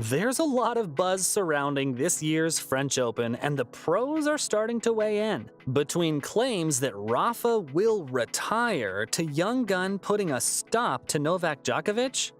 There's a lot of buzz surrounding this year's French Open, and the pros are starting to weigh in. Between claims that Rafa will retire to young gun putting a stop to Novak Djokovic,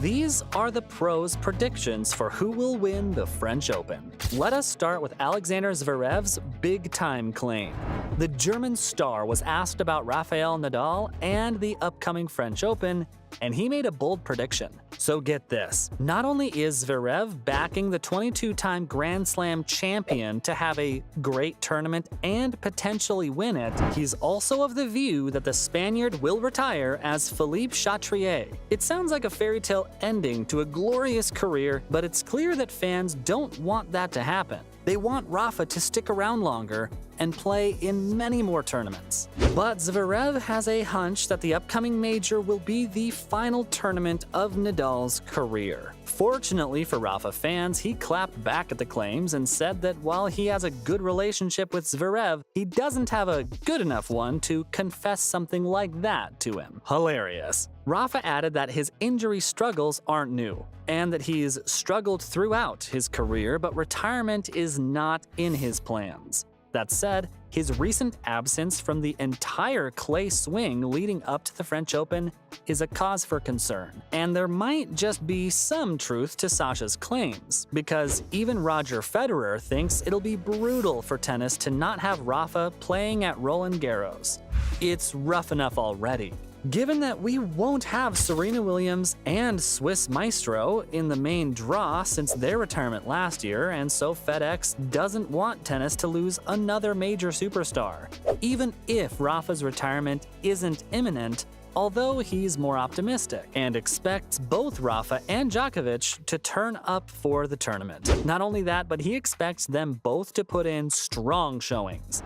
these are the pros' predictions for who will win the French Open. Let us start with Alexander Zverev's big-time claim. The German star was asked about Rafael Nadal and the upcoming French Open, and he made a bold prediction. So get this, not only is Zverev backing the 22-time Grand Slam champion to have a great tournament and potentially win it, he's also of the view that the Spaniard will retire as Philippe Chatrier. It sounds like a fairy tale ending to a glorious career, but it's clear that fans don't want that to happen. They want Rafa to stick around longer and play in many more tournaments. But Zverev has a hunch that the upcoming major will be the final tournament of Nadal's career. Fortunately for Rafa fans, he clapped back at the claims and said that while he has a good relationship with Zverev, he doesn't have a good enough one to confess something like that to him. Hilarious. Rafa added that his injury struggles aren't new, and that he's struggled throughout his career, but retirement is not in his plans. That said, his recent absence from the entire clay swing leading up to the French Open is a cause for concern. And there might just be some truth to Sasha's claims, because even Roger Federer thinks it'll be brutal for tennis to not have Rafa playing at Roland Garros. It's rough enough already. Given that we won't have Serena Williams and Swiss Maestro in the main draw since their retirement last year, and so FedEx doesn't want tennis to lose another major superstar. Even if Rafa's retirement isn't imminent, although he's more optimistic, and expects both Rafa and Djokovic to turn up for the tournament. Not only that, but he expects them both to put in strong showings.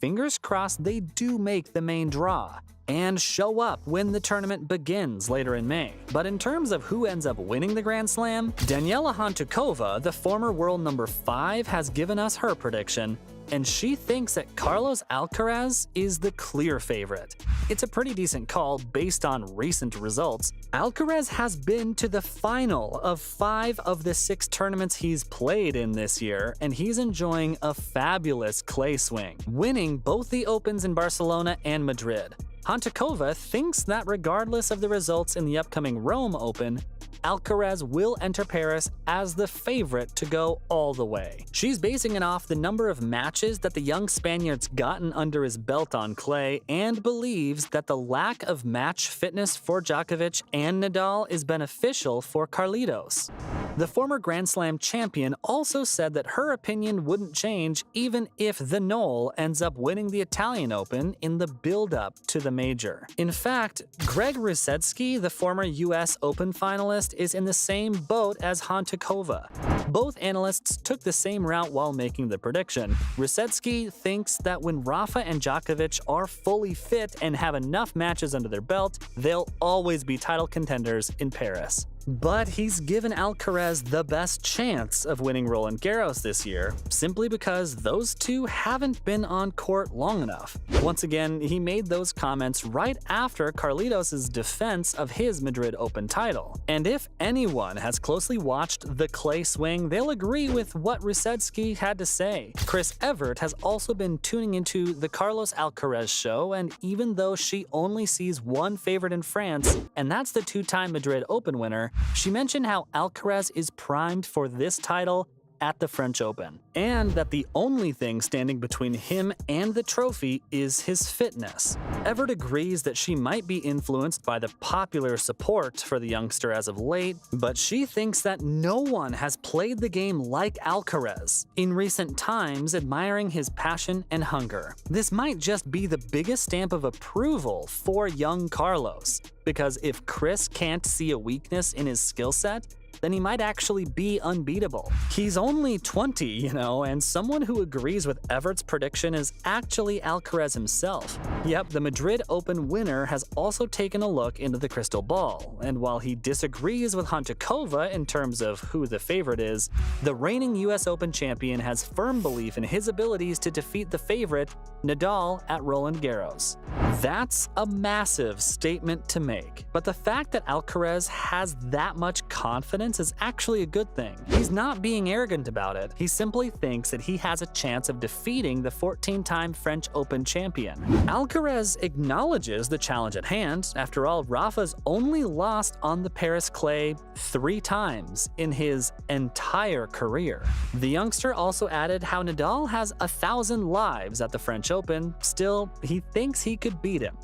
Fingers crossed they do make the main draw and show up when the tournament begins later in May. But in terms of who ends up winning the Grand Slam, Daniela Hantuchova, the former world number 5, has given us her prediction, and she thinks that Carlos Alcaraz is the clear favorite. It's a pretty decent call based on recent results. Alcaraz has been to the final of 5 of the 6 tournaments he's played in this year, and he's enjoying a fabulous clay swing, winning both the Opens in Barcelona and Madrid. Hantuchova thinks that regardless of the results in the upcoming Rome Open, Alcaraz will enter Paris as the favorite to go all the way. She's basing it off the number of matches that the young Spaniard's gotten under his belt on clay, and believes that the lack of match fitness for Djokovic and Nadal is beneficial for Carlitos. The former Grand Slam champion also said that her opinion wouldn't change even if the Knoll ends up winning the Italian Open in the build-up to the major. In fact, Greg Rusedski, the former US Open finalist, is in the same boat as Hantuchova. Both analysts took the same route while making the prediction. Rusedski thinks that when Rafa and Djokovic are fully fit and have enough matches under their belt, they'll always be title contenders in Paris. But he's given Alcaraz the best chance of winning Roland Garros this year, simply because those two haven't been on court long enough. Once again, he made those comments right after Carlitos' defense of his Madrid Open title. And if anyone has closely watched the clay swing, they'll agree with what Rusedski had to say. Chris Evert has also been tuning into the Carlos Alcaraz show, and even though she only sees one favorite in France, and that's the 2-time Madrid Open winner, she mentioned how Alcaraz is primed for this title at the French Open, and that the only thing standing between him and the trophy is his fitness. Everett agrees that she might be influenced by the popular support for the youngster as of late, but she thinks that no one has played the game like Alcaraz in recent times, admiring his passion and hunger. This might just be the biggest stamp of approval for young Carlos, because if Chris can't see a weakness in his skill set, then he might actually be unbeatable. He's only 20, and someone who agrees with Everett's prediction is actually Alcaraz himself. Yep, the Madrid Open winner has also taken a look into the crystal ball, and while he disagrees with Hantuchova in terms of who the favorite is, the reigning US Open champion has firm belief in his abilities to defeat the favorite, Nadal, at Roland Garros. That's a massive statement to make, but the fact that Alcaraz has that much confidence confidence is actually a good thing. He's not being arrogant about it, he simply thinks that he has a chance of defeating the 14-time French Open champion. Alcaraz acknowledges the challenge at hand. After all, Rafa's only lost on the Paris clay 3 times in his entire career. The youngster also added how Nadal has 1,000 lives at the French Open. Still, he thinks he could beat him.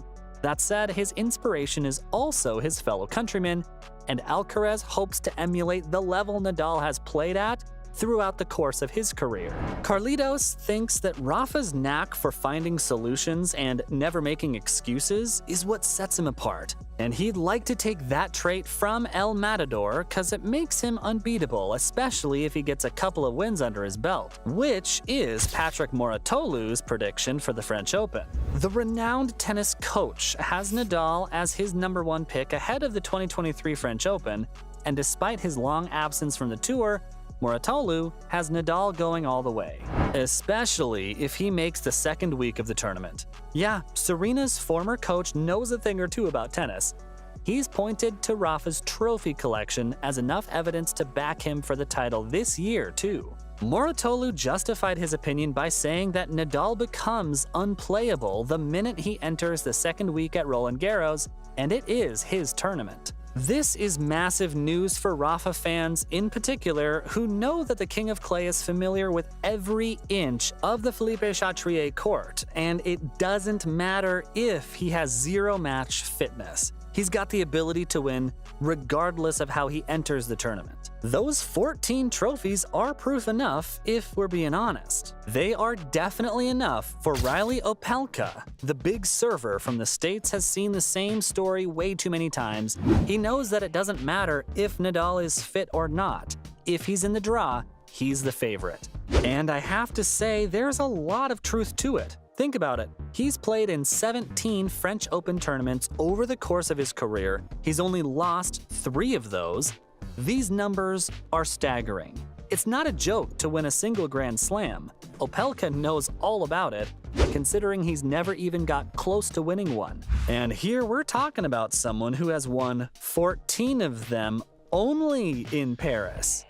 That said, his inspiration is also his fellow countrymen, and Alcaraz hopes to emulate the level Nadal has played at throughout the course of his career. Carlitos thinks that Rafa's knack for finding solutions and never making excuses is what sets him apart, and he'd like to take that trait from El Matador because it makes him unbeatable, especially if he gets a couple of wins under his belt, which is Patrick Mouratoglou's prediction for the French Open. The renowned tennis coach has Nadal as his #1 pick ahead of the 2023 French Open, and despite his long absence from the tour, Mouratoglou has Nadal going all the way, especially if he makes the second week of the tournament. Yeah, Serena's former coach knows a thing or two about tennis. He's pointed to Rafa's trophy collection as enough evidence to back him for the title this year, too. Mouratoglou justified his opinion by saying that Nadal becomes unplayable the minute he enters the second week at Roland Garros, and it is his tournament. This is massive news for Rafa fans in particular, who know that the King of Clay is familiar with every inch of the Philippe Chatrier court, and it doesn't matter if he has zero match fitness. He's got the ability to win regardless of how he enters the tournament. Those 14 trophies are proof enough if we're being honest. They are definitely enough for Riley Opelka. The big server from the States has seen the same story way too many times. He knows that it doesn't matter if Nadal is fit or not. If he's in the draw, he's the favorite. And I have to say, there's a lot of truth to it. Think about it. He's played in 17 French Open tournaments over the course of his career. He's only lost 3 of those. These numbers are staggering. It's not a joke to win a single Grand Slam. Opelka knows all about it, considering he's never even got close to winning one. And here we're talking about someone who has won 14 of them only in Paris.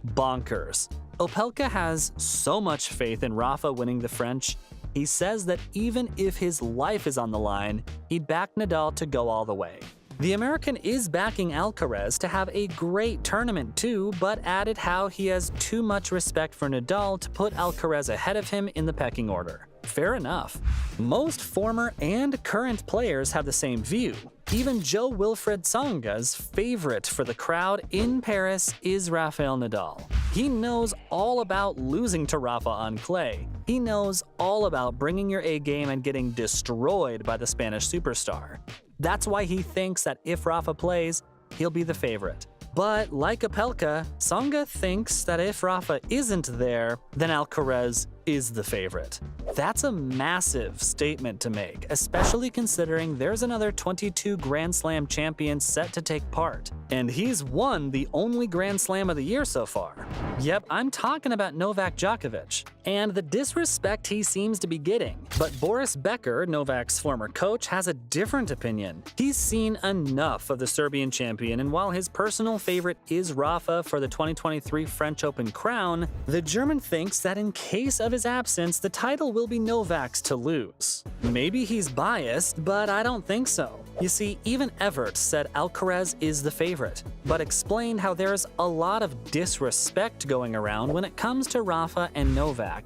Bonkers. Opelka has so much faith in Rafa winning the French. He says that even if his life is on the line, he'd back Nadal to go all the way. The American is backing Alcaraz to have a great tournament too, but added how he has too much respect for Nadal to put Alcaraz ahead of him in the pecking order. Fair enough. Most former and current players have the same view. Even Jo-Wilfried Tsonga's favorite for the crowd in Paris is Rafael Nadal. He knows all about losing to Rafa on clay. He knows all about bringing your A game and getting destroyed by the Spanish superstar. That's why he thinks that if Rafa plays, he'll be the favorite. But like Opelka, Tsonga thinks that if Rafa isn't there, then Alcaraz is the favorite. That's a massive statement to make, especially considering there's another 22 Grand Slam champions set to take part. And he's won the only Grand Slam of the year so far. Yep, I'm talking about Novak Djokovic, and the disrespect he seems to be getting. But Boris Becker, Novak's former coach, has a different opinion. He's seen enough of the Serbian champion, and while his personal favorite is Rafa for the 2023 French Open crown, the German thinks that in case of his absence, the title will be Novak's to lose. Maybe he's biased, but I don't think so. You see, even Evert said Alcaraz is the favorite, but explained how there's a lot of disrespect going around when it comes to Rafa and Novak.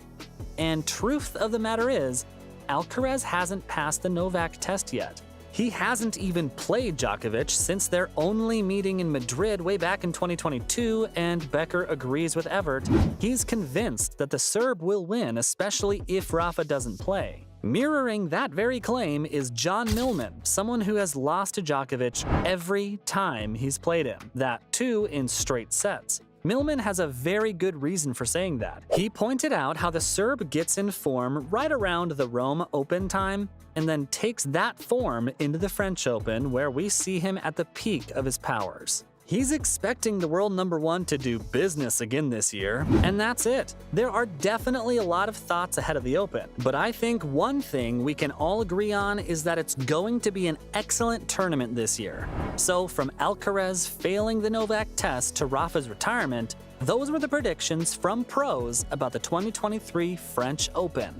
And truth of the matter is, Alcaraz hasn't passed the Novak test yet. He hasn't even played Djokovic since their only meeting in Madrid way back in 2022, and Becker agrees with Evert. He's convinced that the Serb will win, especially if Rafa doesn't play. Mirroring that very claim is John Millman, someone who has lost to Djokovic every time he's played him, that too in straight sets. Millman has a very good reason for saying that. He pointed out how the Serb gets in form right around the Rome Open time, and then takes that form into the French Open, where we see him at the peak of his powers. He's expecting the world number one to do business again this year, and that's it. There are definitely a lot of thoughts ahead of the Open, but I think one thing we can all agree on is that it's going to be an excellent tournament this year. So from Alcaraz failing the Novak test to Rafa's retirement, those were the predictions from pros about the 2023 French Open.